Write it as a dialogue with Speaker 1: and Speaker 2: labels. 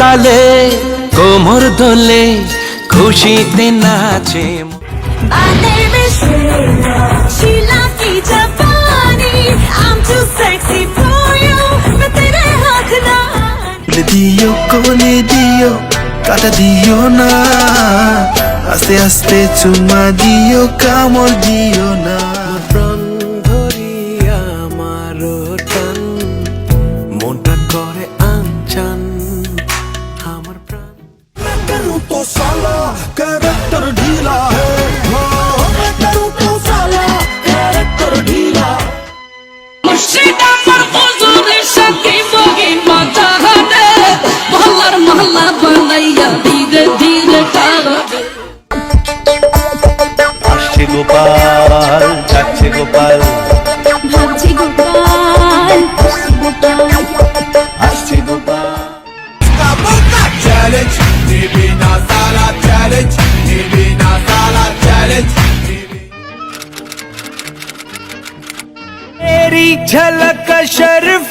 Speaker 1: তালে কোমর দোলে খুশিতে নাচে।
Speaker 2: My name is Sheila की जापानी I'm too sexy for you मैं तेरे हाथ ना
Speaker 3: दियो कोने दियो काटा दियो ना आस्ते आस्ते चुम्मा दियो कामड़ दियो ना
Speaker 1: প্রাণ ধরিয়া আমারো টান মনটা করে আনচান আমার প্রাণ।
Speaker 3: करूं तो साला कैरेक्टर ढीला है मैं करूं तो साला कैरेक्टर ढीला
Speaker 4: मुर्शिद আমার হুজুরের সাথে বগি মাথা হাতে মহল্লার মহল্লা বানাইয়া ধীরে ধীরে টাড়াবে।
Speaker 5: আসছে গোপাল যাচ্ছে গোপাল
Speaker 2: भागছি गोपाल
Speaker 5: আসছে গোপাল
Speaker 3: चैलेंज निबिना साला चैलेंज निबिना साला चैलेंज
Speaker 1: तेरी झलक शर्फ